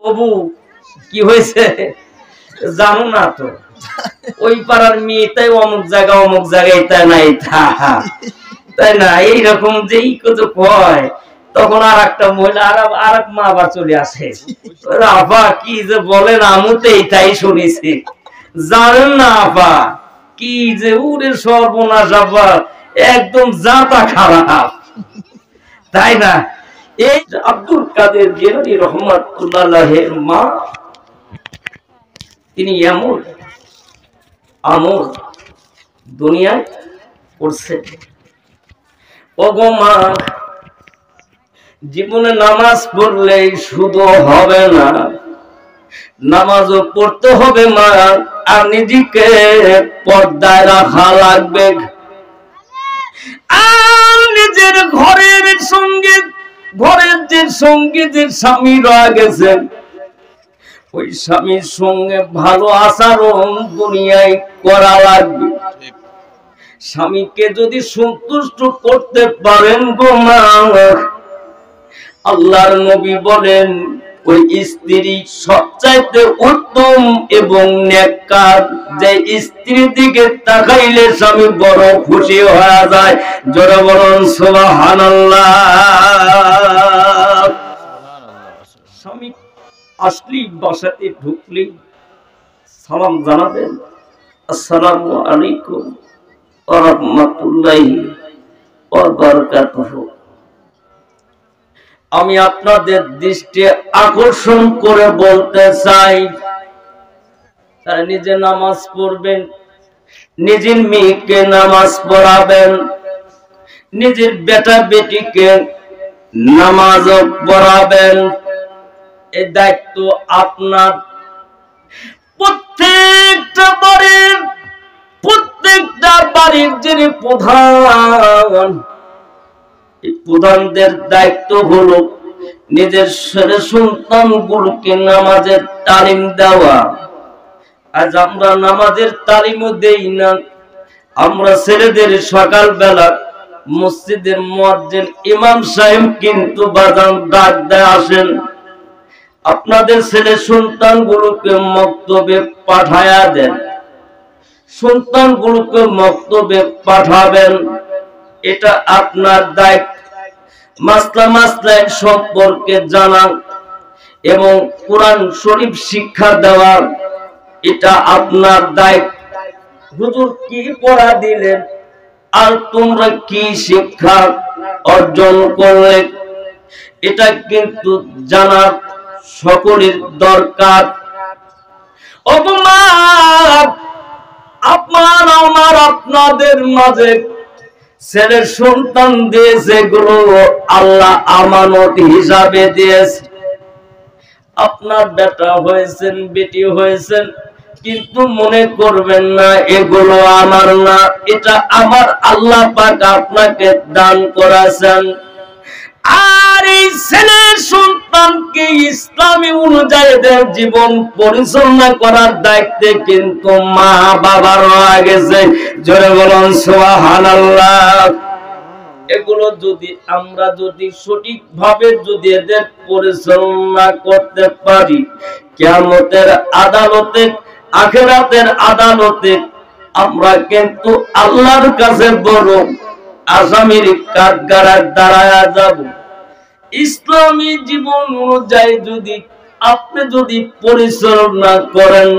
বাবু কি হয়েছে জানো না তো, ওই পাড়ার মেয়ে তাই অমুক জায়গায় তাই নাই তাই না, এইরকম যেই কত কয় তখন আর একটা মহিলা আর এক মা আবার চলে আসে, আপা কি যে বলেন আমুতেই তাই শুনেছি, জানেন না আপা কি যে উড়ে সর্বনাশ, আপা একদম জাতা খারাপ, তাই না। এই আব্দুল কাদের জিলানী রহমাতুল্লাহের মা, তিনি এমন আমল দুনিয়ায় করছে। ওগো মা, জীবনে নামাজ পড়লেই শুধু হবে না, নামাজও পড়তে হবে মা, আর নিজেকে পর্দায় রাখা লাগবে, আর নিজের ঘরের যে সঙ্গে যে স্বামী রয়ে গেছেন, ওই স্বামীর সঙ্গে ভালো আচরণ দুনিয়ায় করা লাগবে। স্বামীকে যদি সন্তুষ্ট করতে পারেন গো মা, আল্লাহর নবী বলেন ওই স্ত্রী সবচাইতে উত্তম এবং নেককার, যে স্ত্রীর দিকে তাকাইলে স্বামী বড় খুশি হয়ে যায়। জোরে বলুন সুবহানাল্লাহ। স্বামী আসলি বাসাতে ঢুকলি সালাম জানাবেন, আসসালামু আলাইকুম ওয়া রাহমাতুল্লাহি ওয়া বারাকাতুহু। আমি আপনাদের দৃষ্টি আকর্ষণ করে বলতে চাই, তারা নিজে নামাজ পড়বেন, নিজের মেয়েকে নামাজ পড়াবেন, নিজের বেটা বেটিকে নামাজ পড়াবেন। এই দায়িত্ব আপনার। প্রত্যেকটা বাড়ির যিনি প্রধান, এই প্রধানদের দায়িত্ব হলো নিজের সন্তানগুলোকে নামাজের তালিম দেওয়া। আজ আমরা নামাজের তালিমও দেই না। আমরা ছেলেদের সকালবেলা মসজিদের মুয়াজ্জিন ইমাম সাহেব কিন্তু বাজান ডাক দেয়, আসেন আপনাদের ছেলে সন্তানগুলোকে মক্তবে পাঠায়া দেন, সন্তানগুলোকে মক্তবে পাঠাবেন, এটা আপনার দায়িত্ব। মাসলা সম্পর্কে জানা এবং কোরআন শরীফ শিক্ষা দেওয়া, এটা আপনার দায়িত্ব। হুজুর কি পড়া দিলেন আর তোমরা কি শিক্ষা অর্জন করলে, এটা কিন্তু জানা সকলের দরকার। আপনাদের মাঝে ছেলের সন্তান দিয়েছে, এগুলো আল্লাহ আমানত হিসাবে দিয়েছে। আপনার বেটা হয়েছেন, বেটি হয়েছেন, কিন্তু মনে করবেন না এগুলো আমার না, এটা আমার আল্লাহ পাক আপনাকে দান করেছেন। আর এই ছেলের সন্তানকে ইসলামী অনুযায়ী জীবন পরিচালনা করার দায়িত্বে কিন্তু মা বাবা রয়ে গেছে। জোরে বলুন সুবহানাল্লাহ। এগুলো যদি আমরা সঠিকভাবে যদি এদের পরিচালনা করতে পারি, কিয়ামতের আদালতে, আখিরাতের আদালতে আমরা কিন্তু আল্লাহর কাছে বড় আসামির কাঠগড়ায় দাঁড়ায়া যাব। ইসলামী জীবন অনুযায়ী যদি আপনি যদি পরিচালনা করেন,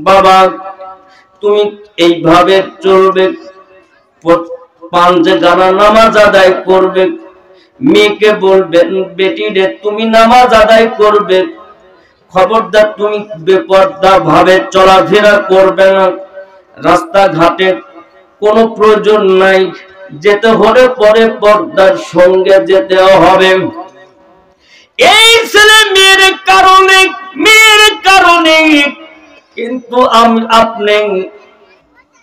বাবা তুমি এইভাবে চলবে, পাঁচে গানা নামাজ আদায় করবে, মেয়েকে বলবেন বেটি রে তুমি নামাজ আদায় করবে, খবরদার তুমি বেপরদা ভাবে চলাফেরা করবে না, রাস্তাঘাটে কোনো প্রয়োজন নাই, যেতে হলে পরে পর্দার সঙ্গে যেতে হবে। এই ছেলে মেয়ের কারণে কিন্তু আপনি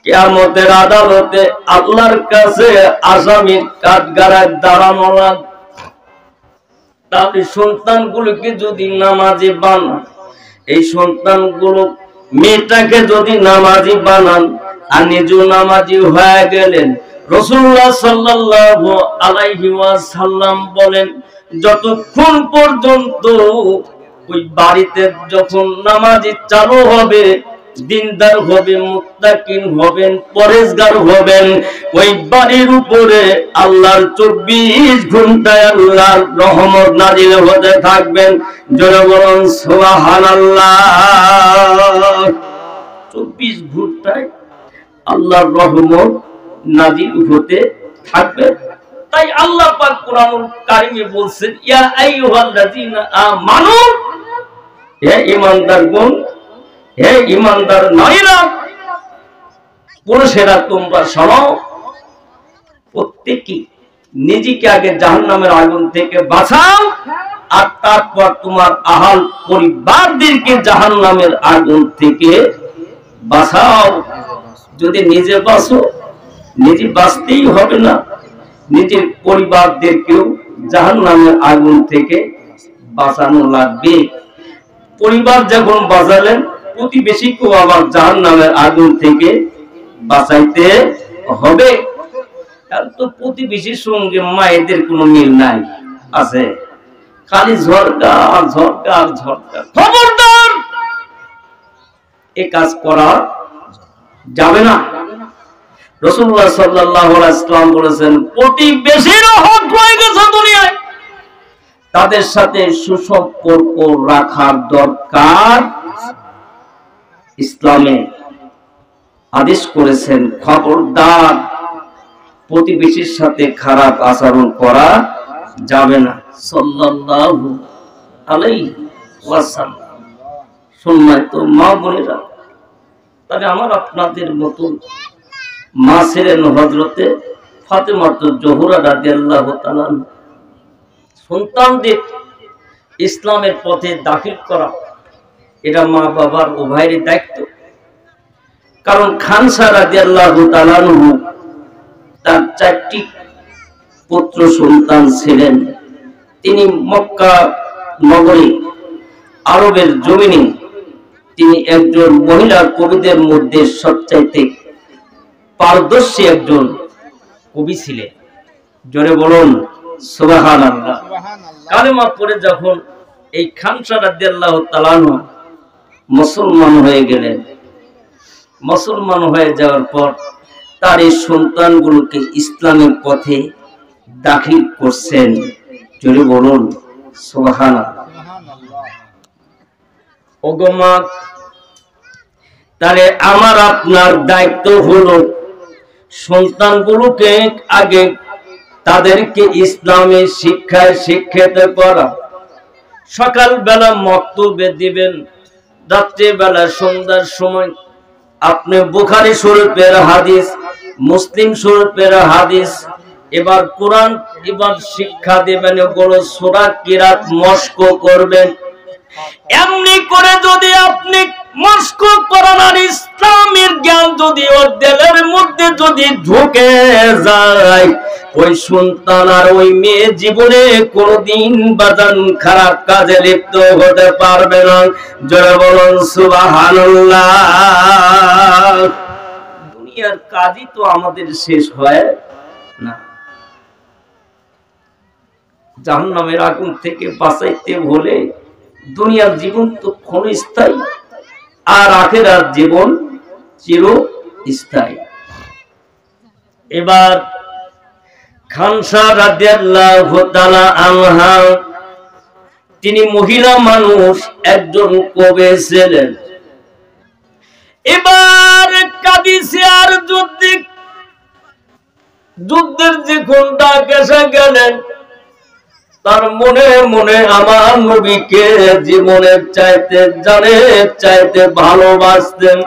কিয়ামতের আদালতে আল্লাহর কাছে আসামির কাঠগড়ায় দাঁড়ানো লাগবে। তাহলে সন্তানগুলোকে যদি নামাজি বানান, এই সন্তানগুলো মেয়েটাকে যদি নামাজি বানান আর নিজেও নামাজি হয়ে গেলেন, রাসূলুল্লাহ সাল্লাল্লাহু আলাইহি ওয়াসাল্লাম বলেন যতক্ষণ পর্যন্ত ওই বাড়িতে যখন নামাজি চালু হবে, দিনদার হবে, মুত্তাকিন হবেন, পরেজগার হবেন, ওই বাড়ির উপরে আল্লাহর 24 ঘন্টায় আল্লাহর রহমত নাজিল হতে থাকবেন। জোরে বলুন সুবহানাল্লাহ। 24 ঘন্টায় আল্লাহর রহমত নাজিল হতে থাকবে। তাই আল্লাহ পাক কোরআনুল কারীমে বলছেন, ইয়া আইয়ুহাল্লাযীনা আমানু, হে ঈমানদারগণ, হে ঈমানদার নারীরা, পুরুষেরা তোমরা শোনো, প্রত্যেকই নিজেকে আগে জাহান্নামের আগুন থেকে বাঁচাও, আর তারপর তোমার আহাল পরিবারদেরকে জাহান্নামের আগুন থেকে বাঁচাও। যদি নিজে বাঁচো, নিজে বাঁচতেই হবে না, নিজের পরিবারদেরকেও জাহান্নামের আগুন থেকে বাঁচানো লাগবে। পরিবার যখন বাঁচালেন, প্রতিবেশীকেও আবার জাহান্নামের আগুন থেকে বাঁচাইতে হবে। তো প্রতিবেশীর সঙ্গে মায়েদের কোনো মিল নাই, আছে খালি ঝরকা আর ঝরকা আর ঝরকা। খবরদার, এ কাজ করা যাবে না। রাসূলুল্লাহ সাল্লাল্লাহু আলাইহি ওয়াসাল্লাম বলেছেন, প্রতিবেশীর হক হয়ে গেছে দুনিয়ায়, তাদের সাথে সুসম্পর্ক রাখার দরকার। ইসলামে আদেশ করেছেন, খবরদার, প্রতিবেশীর সাথে খারাপ আচরণ করা যাবে না। সাল্লাল্লাহু আলাইহি ওয়াসাল্লাম। সম্মানিত মা বোনেরা, তবে আমার আপনাদের মতন মা ছিলেন হযরতে ফাতেমা জোহরা রাদিয়াল্লাহু তাআলা। সন্তানদের ইসলামের পথে দাখিল করা এটা মা বাবার উভয়ের দায়িত্ব। কারণ খানসা রাদিয়াল্লাহু তাআলা তার 4টি পুত্র সন্তান ছিলেন। তিনি মক্কা নগরী, আরবের জমিনে তিনি একজন মহিলা কবিদের মধ্যে সবচাইতে পারদর্শী একজন কবি ছিলেন। জোরে বলুন সুবহানাল্লাহ। কালেমা পড়ে যখন এই খানসা রাদিয়াল্লাহু তাআলা মুসলমান হয়ে গেলেন, মুসলমান হয়ে যাওয়ার পর তার এই সন্তানগুলোকে ইসলামের পথে দাখিল করছেন। জোরে বলুন সুবহানাল্লাহ। ওগো মা, তাহলে আমার আপনার দায়িত্ব হলো সন্তানগুলোকে আগে তাদেরকে ইসলামের শিক্ষায় শিক্ষিত করা। সকালবেলা মক্তবে দিবেন, রাত্রিবেলা সন্ধ্যার সময় আপনি বুখারী শরীফের হাদিস, মুসলিম শরীফের হাদিস, এবার কোরআন এবার শিক্ষা দেবেন, এগুলো সূরা কিরাত মস্ক করবেন। এমনি করে যদি আপনি মস্ক করান আর ইসলামের জ্ঞান যদি ওর দিলের মধ্যে যদি ঢুকে যায়, ওই সন্তান আর ওই মেয়ে জীবনে কোনদিন বাজান খারাপ কাজে লিপ্ত হতে পারবে না। জোরে বলুন সুবহানাল্লাহ। দুনিয়ার কাজই তো আমাদের শেষ হয় না। জাহান্নামের আগুন থেকে বাঁচাইতে হলে দুনিয়ার জীবন তো ক্ষণস্থায়ী, আর আখিরাত জীবন চিরস্থায়ী। এবার খানসা রাদিয়াল্লাহু তাআলা আনহা, তিনি মহিলা মানুষ, একজন কবি ছিলেন। এবার কাদিসে আর যুদ্ধের যখন ডাক এসে গেলেন, তার মনে মনে আমার নবীকে জীবনের চাইতে জানের চাইতে ভালোবাসতেন,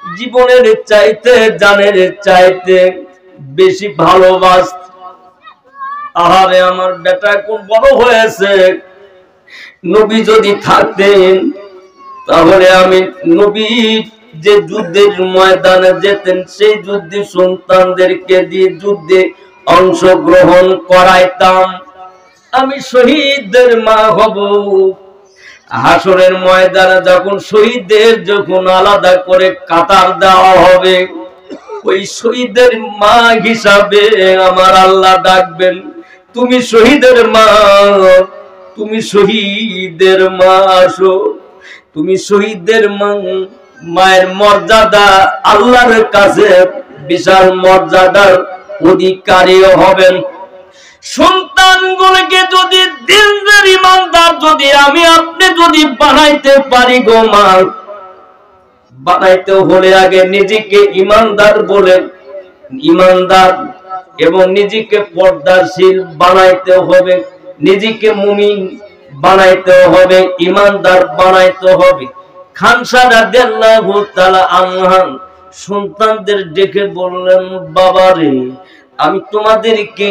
জীবনের চাইতে জানের চাইতে বেশি ভালোবাসত। আহারে, আমার বেটা কোন বড় হয়েছে, নবী যদি থাকতেন তাহলে আমি নবী যে যুদ্ধের ময়দানে যেতেন সেই যুদ্ধে সন্তানদেরকে দিয়ে যুদ্ধে অংশগ্রহণ করাইতাম। আমি শহীদদের মা হব। হাসরের ময়দানে যখন শহীদদের যখন আলাদা করে কাতার দেওয়া হবে, ওই শহীদের মা হিসাবে আমার আল্লাহ ডাকবেন, তুমি শহীদের মা, তুমি শহীদের মা আসো, তুমি শহীদের মায়ের মর্যাদা আল্লাহর কাছে বিশাল মর্যাদার অধিকারী হবেন। সন্তানগুলোকে যদি দিনদার ইমানদার যদি আমি আপনি যদি বানাইতে পারি গো মা, বানাইতে হলে আগে নিজেকে ইমানদার বলে ইমানদার এবং নিজেকে পর্দাশীল বানাইতে হবে, নিজেকে মুমিন বানাইতে হবে, ইমানদার বানাইতে হবে। খানসা রাদিয়াল্লাহু তাআলা আনহা সন্তানদের ডেকে বললেন, বাবারে আমি তোমাদেরকে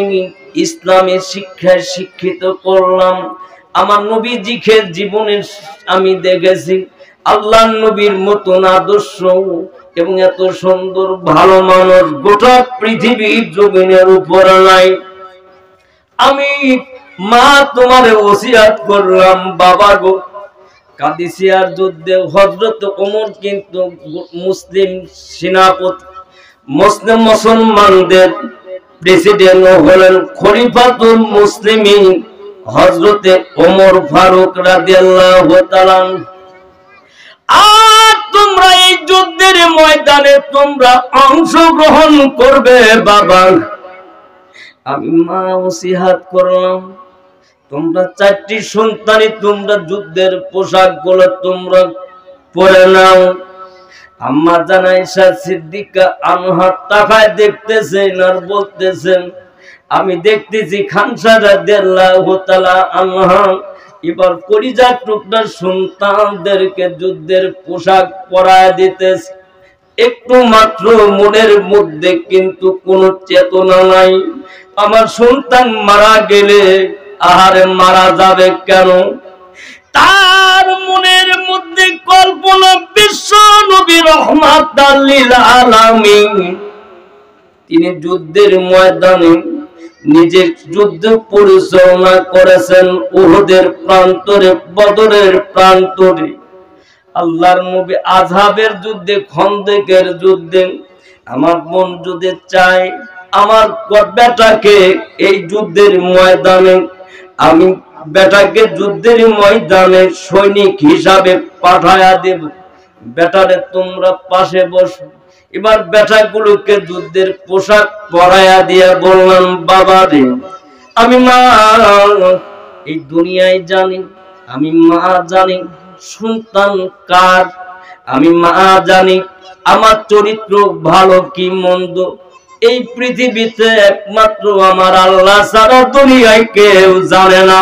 ইসলামের শিক্ষায় শিক্ষিত করলাম। আমার নবীজিকে জীবনের আমি দেখেছি, আল্লাহর নবীর মতন আদর্শ এবং এত সুন্দর ভালো মানুষ গোটা পৃথিবীর জমিনের উপর নাই। আমি মা তোমারে ওসিয়াত করলাম বাবা গো, কাদিসিয়ার যুদ্ধে হযরত ওমর কিন্তু মুসলিম সেনাপতি, মুসলিম মুসলমানদের প্রেসিডেন্ট হলেন খলিফাতুল মুসলিমিন হযরতে ওমর ফারুক রাদিয়াল্লাহু তাআলা। আর তোমরা এই যুদ্ধের ময়দানে তোমরা অংশগ্রহণ করবে বাবা। আমি মা ওসিয়াত করলাম, তোমরা চারটি সন্তানই তোমরা যুদ্ধের পোশাক গুলো তোমরা পরে নাও। আম্মা জান আয়েশা সিদ্দিকা আনহা তাকায় দেখতেছেন আর বলতেছেন, আমি দেখতেছি খানসা রাদিয়াল্লাহু তাআলা আনহা এবার কলিজার টুকরা সন্তানদেরকে যুদ্ধের পোশাক পরায় দিতেছে। একটু মাত্র মনের মধ্যে কিন্তু কোনো চেতনা নাই। আমার সন্তান মারা গেলে আহারে মারা যাবে কেন? তার মনের মধ্যে কল্পনা বিশ্ব নবী রাহমাতাল লিল আলামিন তিনি যুদ্ধের ময়দানে নিজের যুদ্ধ পরিচালনা করেছেন, উহুদের প্রান্তরে, বদরের প্রান্তরে, আল্লাহর নবী আযহাবের যুদ্ধে, খন্দকের যুদ্ধে। আমার মন যদি চায় আমার বেটাকে এই যুদ্ধের ময়দানে, আমি বেটাকে যুদ্ধের ময়দানে সৈনিক হিসাবে পাঠায়া দেব। বেটারে তোমরা পাশে বসো। এবার বেটাগুলোকে যুদ্ধের পোশাক পরায়া দিয়া বললাম, বাবা রে আমি মা এই দুনিয়ায় জানি, আমি মা জানি সন্তান কার, আমি মা জানি আমার চরিত্র ভালো কি মন্দ এই পৃথিবীতে একমাত্র আমার আল্লাহ ছাড়া দুনিয়ায় কেউ জানে না।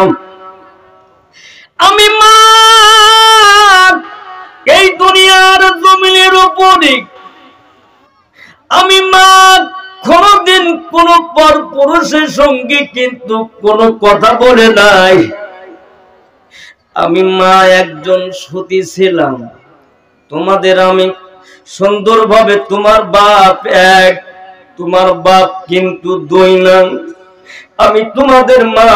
আমি মা এই দুনিয়ার জমিনের উপরে আমি মা কোনদিন কোন পর পুরুষের সঙ্গে কিন্তু কোনো কথা বলে নাই। আমি মা একজন সতী ছিলাম। তোমাদের আমি সুন্দরভাবে, তোমার বাপ এক, তোমার বাপ কিন্তু দুই না। আমি তোমাদের মা,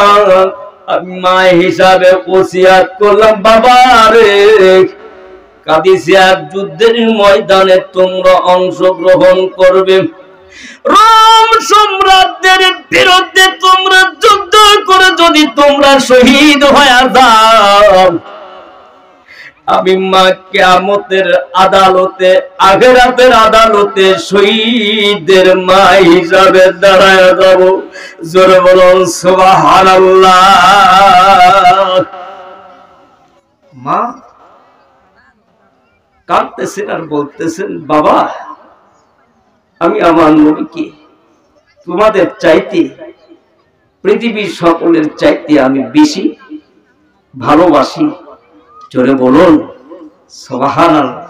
আমি মা হিসাবে ওসিয়াত করলাম, বাবা রে কাদিসিয়ার যুদ্ধের ময়দানে তোমরা অংশগ্রহণ করবে। রোম সম্রাটদের বিরুদ্ধে তোমরা যুদ্ধ করে যদি তোমরা শহীদ হয়ে যাও, আমি মা কিয়ামতের আদালতে, আখিরাতের আদালতে শহীদের মা হিসাবে দাঁড়ায় যাব। জোরে বলুন সুবহানাল্লাহ। মা কাঁদতেছেন আর বলতেছেন, বাবা আমি আমার নবীকে তোমাদের চাইতে, পৃথিবীর সকলের চাইতে আমি বেশি ভালোবাসি। জোরে বলুন সুবহানাল্লাহ।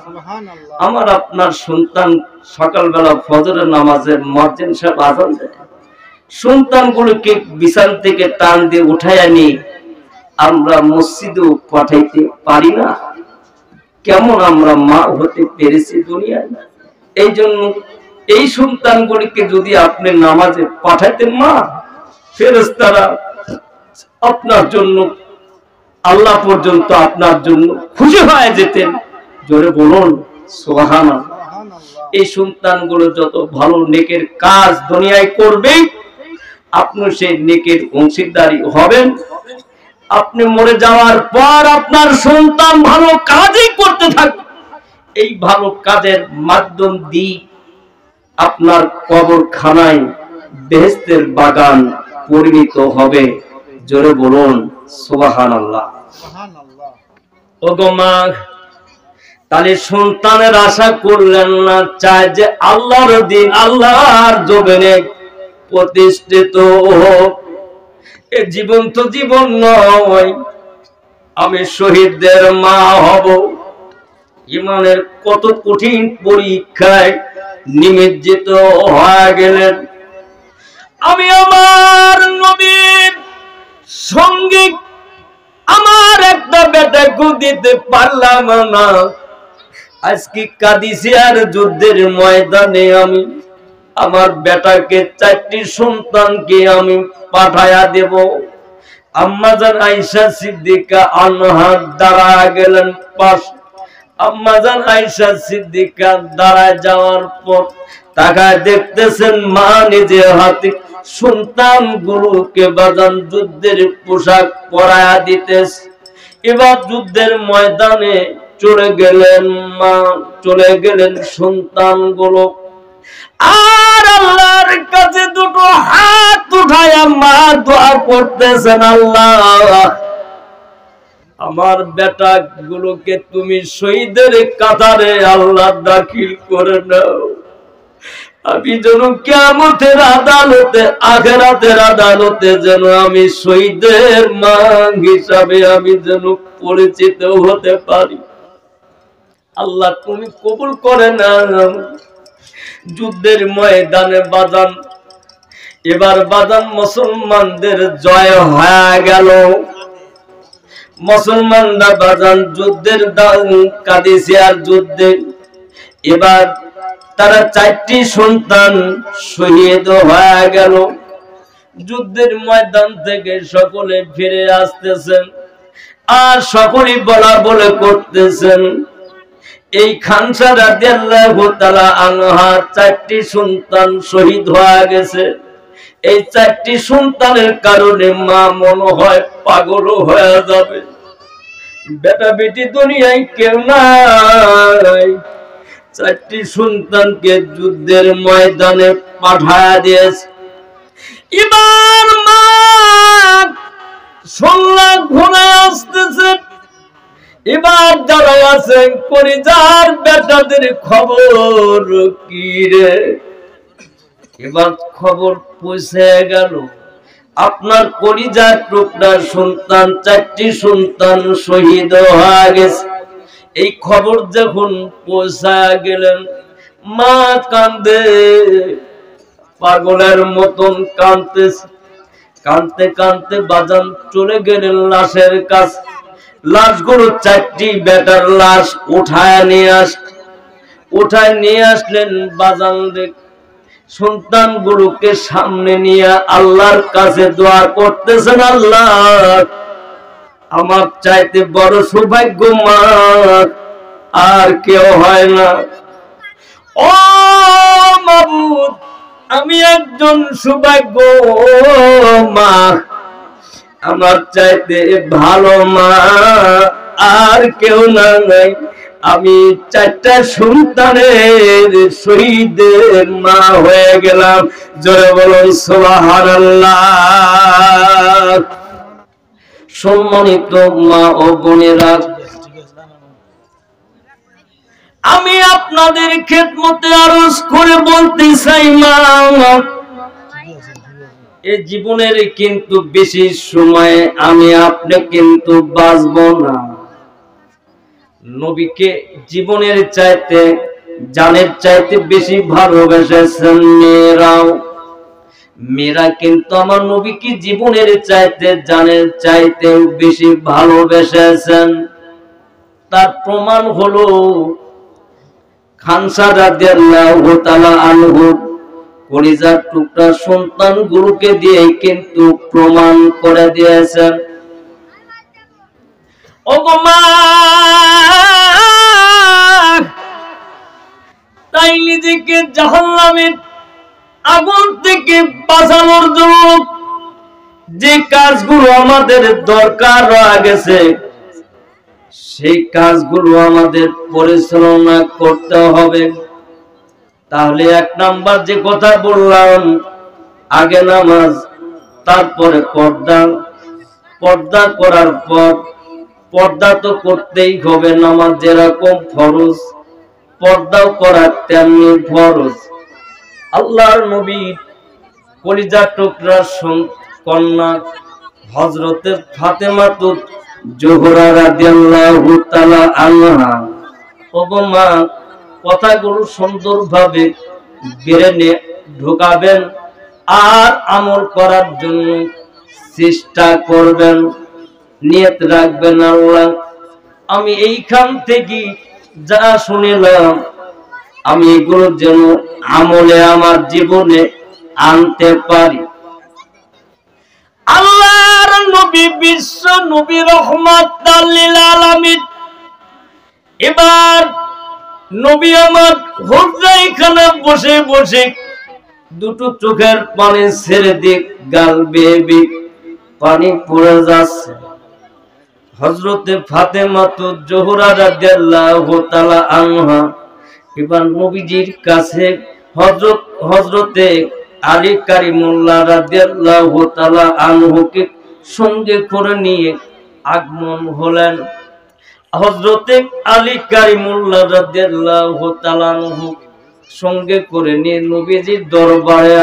আমার আপনার সন্তান সকালবেলা ফজরের নামাজের মুয়াজ্জিন সাহেব আযান দেয়, সন্তানগুলোকে বিছানা থেকে টান দিয়ে উঠায় আনি আমরা মসজিদে পাঠাইতে পারি না। কেমন আমরা মা হতে পেরেছি দুনিয়ায়? এই জন্য এই সন্তানগুলিকে যদি আপনি নামাজে পাঠাইতেন মা, ফেরেশতারা আপনার জন্য, আল্লাহ পর্যন্ত আপনার জন্য খুশি হয়ে যেতেন। জোরে বলুন সুবহানাল্লাহ। এই সন্তানগুলো যত ভালো নেকের কাজ দুনিয়ায় করবে, আপনি সেই নেকের অংশীদারি হবেন। আপনি মরে যাওয়ার পর আপনার সন্তান ভালো কাজই করতে থাকবে, এই ভালো কাজের মাধ্যম দিয়ে আপনার কবরখানায় বেহেশতের বাগান পরিণত হবে। জোরে বলুন সুবহানাল্লাহ। ওগো মা, তাহলে সন্তানের আশা করলেন না, চায় যে আল্লাহর দিন আল্লাহর জমিনে প্রতিষ্ঠিত হোক। এ জীবন তো জীবন নয়, আমি শহীদদের মা হব। ইমানের কত কঠিন পরীক্ষায় নিমজ্জিত হয়ে গেলেন। আমি আমার নবীর সঙ্গে আমার একটা বেটাকে দিতে পারলাম না। আজকে কাদিসিয়ার যুদ্ধের ময়দানে আমি আমার বেটাকে, 4টি সন্তানকে আমি পাঠায়া দেব। আম্মাজান আয়েশা সিদ্দিকা আনহা দাঁড়ায় গেলেন পাশ। আম্মাজান আয়েশা সিদ্দিকা দাঁড়ায় যাওয়ার পর তাকায় দেখতেছেন মা নিজে হাতে সন্তানগুলোকে বাজান যুদ্ধের পোশাক পরায়া দিতেছে। এবার যুদ্ধের ময়দানে চলে গেলেন মা, চলে গেলেন সন্তানগুলো। আর আল্লাহর কাছে দুটো হাত উঠায়া মা দোয়া করতেছেন, আল্লাহ আমার বেটা গুলোকে তুমি শহীদের কাতারে আল্লাহ দাখিল করে নাও। আমি যেন কিয়ামতের আদালতে, আখিরাতের আদালতে যেন আমি শহীদের মা হিসাবে আমি যেন পরিচিত হতে পারি। আল্লাহ তুমি কবুল করে নাও। যুদ্ধের ময়দানে বাজান, এবার বাজান মুসলমানদের জয় হয়ে গেল। মুসলমানরা বাজান যুদ্ধের কাদিসিয়ার যুদ্ধে এবার তারা 4টি সন্তান শহীদ হয়ে গেল। যুদ্ধের ময়দান থেকে সকলে ফিরে আসতেছেন আর সকলেই বলা বলে করতেছেন, এই খানসা রাদিয়াল্লাহু তাআলা আনহা 4টি সন্তান শহীদ হয়ে গেছে। এই 4টি সন্তানের কারণে মা মনে হয় পাগল হয়ে যাবে। বেটা বেটি দুনিয়ায় কেউ নাই। 4টি সন্তানকে যুদ্ধের ময়দানে পাঠায়া দিয়েছে। এবার মা সোল্লা ঘোড়ায় আসতেছে। এবার যারা আছেন কলিজার বেটাদের খবর কি রে? এবার খবর পৌঁছে গেল আপনার কলিজার টুকরা সন্তান 4টি সন্তান শহীদ হয়ে গেছে। এই খবর যখন পৌঁছা গেলেন মা কান্দে, পাগলের মতন কাঁদতেছে। কাঁদতে কাঁদতে বাজান চলে গেলেন লাশের কাছে। লাশগুলো 4টি বেটার লাশ উঠায় নিয়ে আসলেন বাজান। সন্তানগুলোকে সামনে নিয়ে আল্লাহর কাছে দোয়া করতেছেন, আল্লাহ আমার চাইতে বড় সৌভাগ্যবান আর কেউ হয় না। ও মাবুদ, আমি একজন সৌভাগ্য মা, আমার চাইতে ভালো মা আর কেউ নাই। আমি 4টা সন্তানের শহীদের মা হয়ে গেলাম। জোরে বলুন সুবহানাল্লাহ। সম্মানিত মা ও বোনেরা, আমি আপনাদের খেদমতে আরজ করে বলতে চাই মা, এই জীবনের কিন্তু বেশি সময় আমি আপনি কিন্তু বাঁচবো না। নবীকে জীবনের চাইতে, জানের চাইতে বেশি ভালোবেসেছেন মেয়েরা কিন্তু আমার নবীকে জীবনের চাইতে, জানের চাইতে বেশি ভালোবেসেছেন। তার প্রমাণ হলো খানসা রাদিয়াল্লাহু তাআলা আনহু কলিজার টুকরা সন্তানগুলোকে দিয়ে কিন্তু প্রমাণ করে দিয়েছেন। ওগো মা, তাই নিজেকে জাহান্নামের আগুন থেকে বাঁচানোর জন্য যে কাজগুলো আমাদের দরকার রয়ে গেছে সেই কাজগুলো আমাদের পরিচালনা করতে হবে। তাহলে এক নাম্বার যে কথা বললাম, আগে নামাজ, তারপরে পর্দা। পর্দা করার পর পর্দা তো করতেই হবে, নামাজ যেরকম ফরজ পর্দাও করা তেমনি ফরজ। আল্লাহর নবী কলিজার টুকরা কন্যা হযরতে ফাতেমা জোহরা রাদিয়াল্লাহু তাআলা আনহা, ওগো মা, কথাগুলো সুন্দরভাবে ব্রেনে ঢোকাবেন আর আমল করার জন্য চেষ্টা করবেন। নিয়ত রাখবেন, আল্লাহ আমি এইখান থেকে যা শুনলাম আমি এগুলো যেন আমলে আমার জীবনে আনতে পারি। আল্লাহর নবী বিশ্ব নবী রহমাতাল লিল আলামিন এবার নবী আমার হুজরাখানে বসে বসে দুটো চোখের পানি ছেড়ে দিয়ে গাল বেয়ে বেয়ে পানি পড়ে যাচ্ছে। হযরতে ফাতেমা জোহরা রাদিয়াল্লাহু তাআলা আনহা এবার নবীজির কাছে হযরতে আলী কারিমুল্লাহ রাদিয়াল্লাহু তাআলা আনহুকে সঙ্গে করে নিয়ে আগমন হলেন। হযরতে আলী কারিমুল্লাহ রাদিয়াল্লাহু তাআলা আনহু সঙ্গে করে নিয়ে নবীজির দরবারে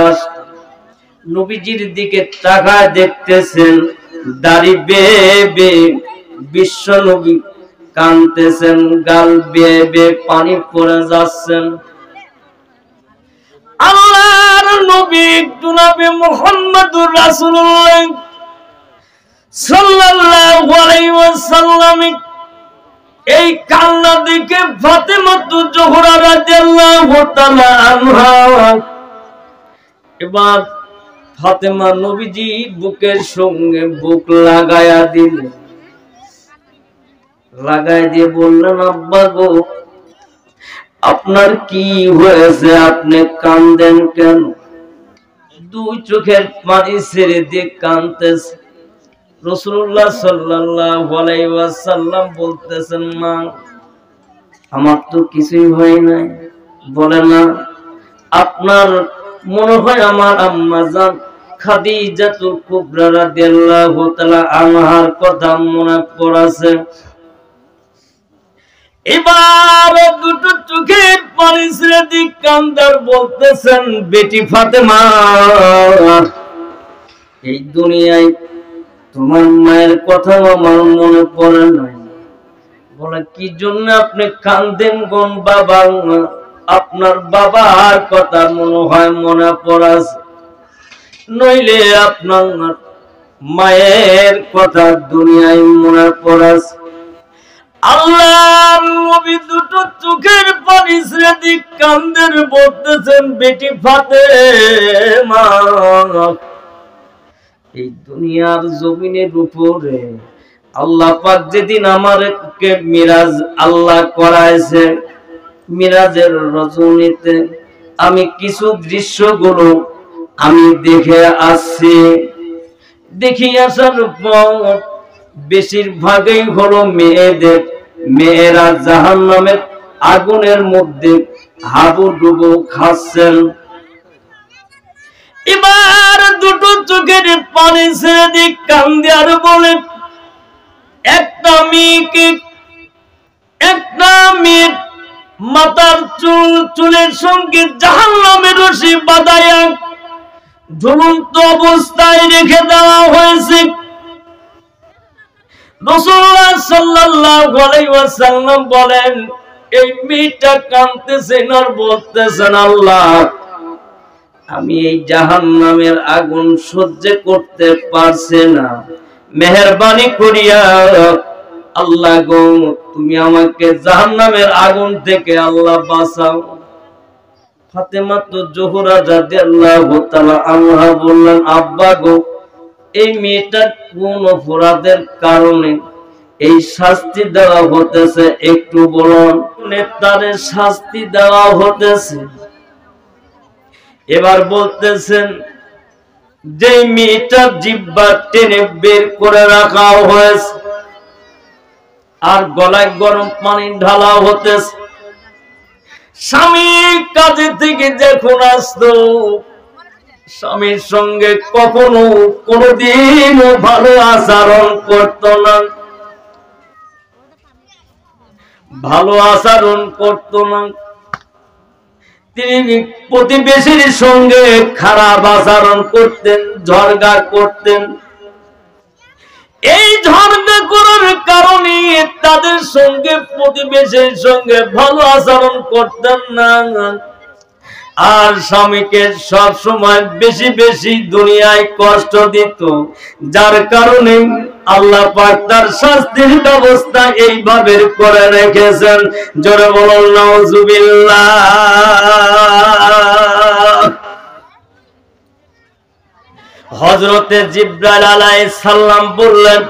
নবীজির দিকে তাকায় দেখতেছেন, দাড়ি বেয়ে বেয়ে বিশ্ব নবী কাঁদতেছেন, গাল বেয়ে বেয়ে পানি পড়ে যাচ্ছেন। আল্লাহর নবী জনাবে মুহাম্মদুর রাসূলুল্লাহ সাল্লাল্লাহু আলাইহি ওয়াসাল্লাম এই কান্না দেখে ফাতেমা জোহরা রাদিয়াল্লাহু তাআলা আনহা এবার ফাতেমা নবীজি বুকের সঙ্গে বুক লাগায়া দিলেন। লাগাই দিয়ে বললেন, আব্বা গো, আপনার কি হয়েছে? আপনি কাঁদেন কেন? দুই চোখের পানি ছেড়ে দিয়ে কাঁদতেছে। রাসূলুল্লাহ সাল্লাল্লাহু আলাইহি ওয়াসাল্লাম বলতেছেন, মা, আমার তো কিছুই হয় নাই। বলে না, আপনার মনে হয় আমার আম্মা জান খাদিজাতুল কুবরা রাদিয়াল্লাহু তাআলা আনহার কথা মনে পড়েছে। এবার দুটো চোখের পানি ছেড়ে দিয়ে কান্দার বলতেছেন, বেটি ফাতেমা, এই দুনিয়ায় তোমার মায়ের কথা আমার মনে পড়ে নাই। বলে, কি জন্য আপনি কান্দেন গন বাবা? আপনার বাবার কথা মনে হয় মনে পড়াছে, নইলে আপনার মায়ের কথা দুনিয়ায় মনে পড়াছে। আল্লাহর নবী দুটো চোখের পানি ছেড়ে দিয়ে কান্দের বলতেছেন, বেটি ফাতেমা, এই দুনিয়ার জমিনের উপরে আল্লাহ পাক যেদিন আমাকে মিরাজ আল্লাহ করাইছে, মিরাজের রজনীতে আমি কিছু দৃশ্যগুলো আমি দেখে আসছি। দেখি আসার পর বেশিরভাগই হলো মেয়েরা জাহান্নামের আগুনের মধ্যে হাবুডুবু খাচ্ছেন। এবার দুটো চোখের পানি ছেড়ে দিয়ে কান্দে আর বলে, একটা মেয়ের মাথার চুলের সঙ্গে জাহান্নামের রশি বাঁধায়া ঝুলন্ত অবস্থায় রেখে দেওয়া হয়েছে। রাসূলুল্লাহ সাল্লাল্লাহু আলাইহি ওয়াসাল্লাম বলেন, এই মেয়েটা কাঁদতেছেন আর বলতেছেন, আল্লাহ, আমি এই জাহান্নামের আগুন সহ্য করতে পারছি না, মেহেরবানি করিয়া আল্লাহ গো, তুমি আমাকে জাহান্নামের আগুন থেকে আল্লাহ বাঁচাও। ফাতেমা জোহরা রাদিয়াল্লাহু তাআলা আনহা বললেন, আব্বা গো, এই মেয়েটার কোন অপরাধের কারণে এই শাস্তি দেওয়া হতেছে একটু বলুন। তারে শাস্তি দেওয়া হতেছে। এবার বলতেছেন, যে মেয়েটা জিহ্বা টেনে বের করে রাখা হয়েছে আর গলায় গরম পানি ঢালা হতেছে। স্বামী কাজে থেকে যখন আসতো স্বামীর সঙ্গে কখনো কোনোদিনও ভালো আচরণ করতো না, ভালো আচরণ করতো না। তিনি প্রতিবেশীর সঙ্গে খারাপ আচরণ করতেন, ঝগড়া করতেন। এই ঝগড়া করার কারণে তাদের সঙ্গে প্রতিবেশীর সঙ্গে ভালো আচরণ করতেন না, আর স্বামীকে সব সময় বেশি বেশি দুনিয়ায় কষ্ট দিত, যার কারণে আল্লাহ পাক তার শাস্তির ব্যবস্থা এইভাবে করে রেখেছেন। জোরে বলুন নাউজুবিল্লাহ। হযরতে জিবরাইল আলাইহিস সালাম বললেন,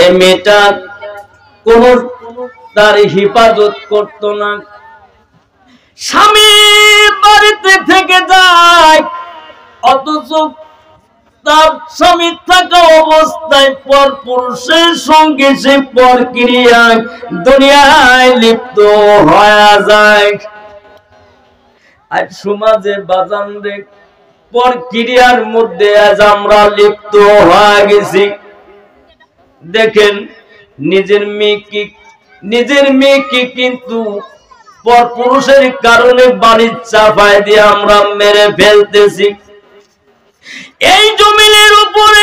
এই মেয়েটা কোন তার হিফাজত করত না, স্বামী বাড়িতে থেকে যায়, অথচ তার স্বামী থাকা অবস্থায় পর পুরুষের সঙ্গে সে পরক্রিয়ায় দুনিয়ায় লিপ্ত হয়ে যায়। আর সমাজে বাজান রে পরক্রিয়ার মধ্যে আজ আমরা লিপ্ত হয়ে গেছি। দেখেন নিজের মেয়েকে কিন্তু পরপুরুষের কারণে বাড়ির চাপায় দিয়ে আমরা মেরে ফেলতেছি। এই জমিনের উপরে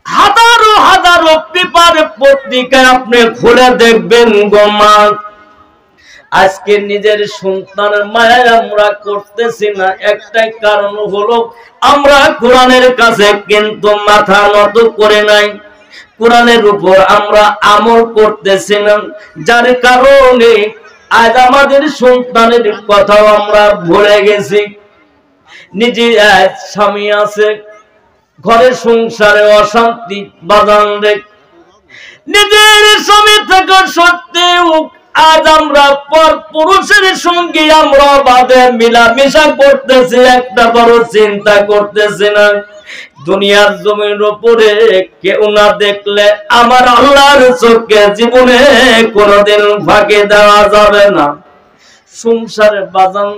হাজারো হাজারো পেপার পত্রিকায় আপনি খুলে দেখবেন গো মা, আজকে নিজের সন্তানের মায়া আমরা করতেছি না, একটাই কারণ হলো আমরা কোরআনের কাছে কিন্তু মাথা নত করে নাই, কোরআনের উপর আমরা আমল করতেছি না, যার কারণে আজ আমাদের সন্তানের কথাও আমরা ভুলে গেছি। নিজে স্বামী আছে, ঘরে সংসারে অশান্তি বাজান রে, নিজের স্বামী থাকা সত্ত্বেও আজ আমরা পর পুরুষের সঙ্গে আমরা বাদে মিলামেশা করতেছি, একটা বড় চিন্তা করতেছি না। দুনিয়ার জমির উপরে কেউ না দেখলে আমার আল্লাহর চোখে জীবনে কোনোদিন ফাঁকি দেওয়া যাবে না। সংসারে বাজান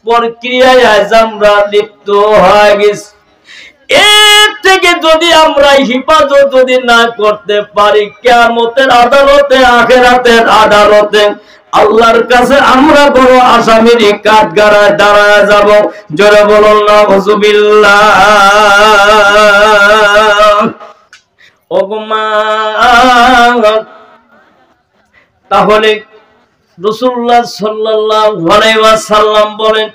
প্রক্রিয়ায় আজ আমরা লিপ্ত হয়ে গেছি। এর থেকে যদি আমরা হিফাজত যদি না করতে পারি, কিয়ামতের আদালতে, আখিরাতের আদালতে আল্লাহর কাছে আমরা বড় আসামির কাঠগড়ায় দাঁড়ায় যাব। জোরে বলুন নাউজুবিল্লাহ। ওগো মা, তাহলে রাসূলুল্লাহ সাল্লাল্লাহু আলাইহি ওয়াসাল্লাম বলেন,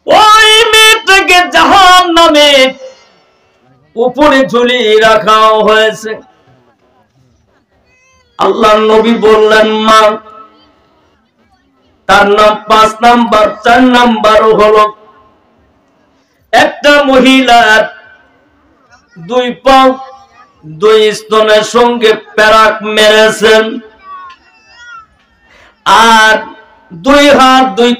ওই মেয়েটাকে জাহান্নামের উপরে ঝুলিয়ে রাখা হয়েছে। আল্লাহর নবী বললেন, মা তার নাম 5 নাম্বার, 4 নাম্বার হলো একটা মহিলার 2 পা 2 স্তনের সঙ্গে প্যারাক মেরেছেন, আর 2 হাত 2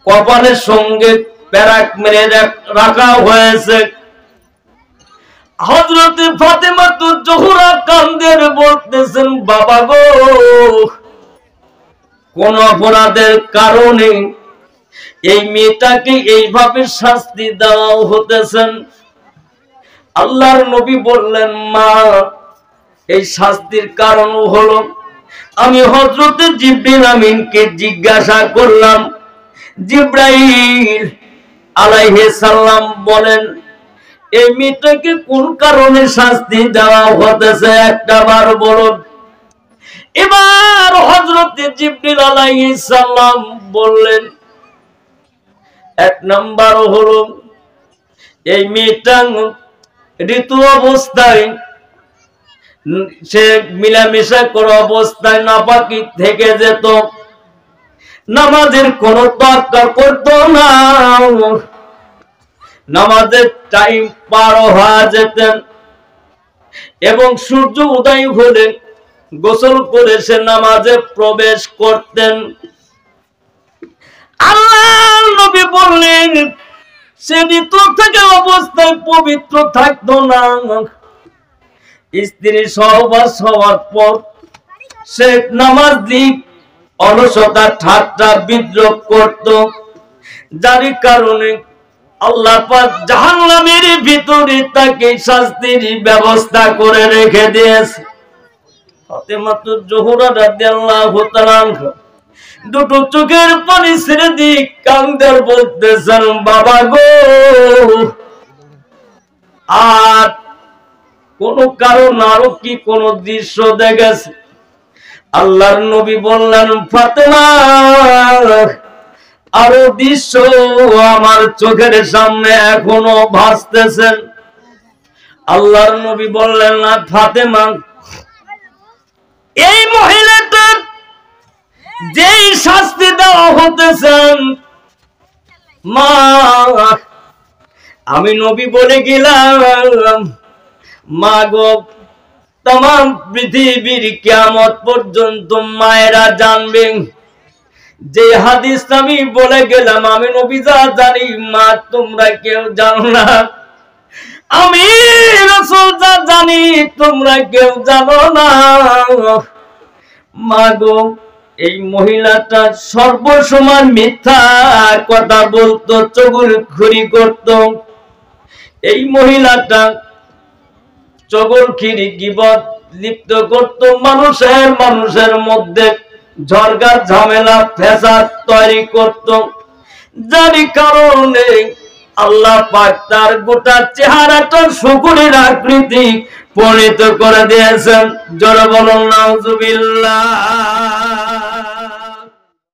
কপালের সঙ্গে প্যারাক মেরে রাখা হয়েছে। হযরত ফাতেমা জোহরা কান্দের বলতেছেন, বাবা গো, কোন অপরাধের কারণে এই মেয়েটাকে এইভাবে শাস্তি দেওয়া হতেছেন? আল্লাহর নবী বললেন, মা এই শাস্তির কারণ হলো আমি হযরত জিবরিল আমিনকে জিজ্ঞাসা করলাম। জিবরাইল আলাইহিস সালাম বলেন, এই মেয়েটাকে কোন কারণে শাস্তি দেওয়া হতেছে একটা বার বলুন। এবার হযরত জিবরিল আলাইহিস সালাম বললেন, 1 নাম্বার হলো এই মেয়েটা ঋতু অবস্থায় সে মিলামেশা করা অবস্থায় নাপাকি থেকে যেত, নামাজের কোন তোয়াক্কা করতো না, নামাজের টাইম পার হয়ে যেতেন এবং সূর্য উদয় হলে গোসল করে সে নামাজে প্রবেশ করতেন। আল্লাহর নবী বললেন সে ঋতু থেকে অবস্থায় পবিত্র থাকতো না। স্ত্রী সহবাস হওয়ার পর সে নামাজ দিক অলসতা ঠাট্টা বিদ্রোহ করত, যার কারণে আল্লাহ পাক জাহান্নামের ভিতরে তাকে শাস্তির ব্যবস্থা করে রেখে দিয়েছে। ফাতেমাতুজ জোহরা রাদিয়াল্লাহু তাআলা আনহা দুটো চোখের পানি ছেড়ে দিয়ে কাঁদতে বলতেছেন, বাবা গো, আর কোন কারণ আরো কি কোন দৃশ্য দেখেছে? আল্লাহর নবী বললেন, ফাতেমা, আরো দৃশ্য আমার চোখের সামনে এখনো ভাসতেছেন। আল্লাহর নবী বললেন, না ফাতেমা, এই মহিলাটার যেই শাস্তি দেওয়া হতেছেন, মা আমি নবী বলে গেলাম, মা গো, तमाम পৃথিবীর কিয়ামত পর্যন্ত মায়েরা জানবেন যে হাদিস আমি বলে গেলাম আমি নবী যা জানি মা তোমরা কেউ জানো না, আমি রাসূল যা জানি তোমরা কেউ জানো না। মা গো, এই মহিলাটা সর্বসময় মিথ্যা কথা বলতো, চগলখড়ি করত। এই মহিলাটা চগলখড়ি গীবত লিপ্ত করত, মানুষের মধ্যে ঝগড়া ঝামেলা ফ্যাসাদ তৈরি করত, যার কারণে আল্লাহ পাক তার গোটা চেহারাটা শুকরের আকৃতি পরিণত করে দিয়েছেন। জোরে বলুন নাউজুবিল্লাহ।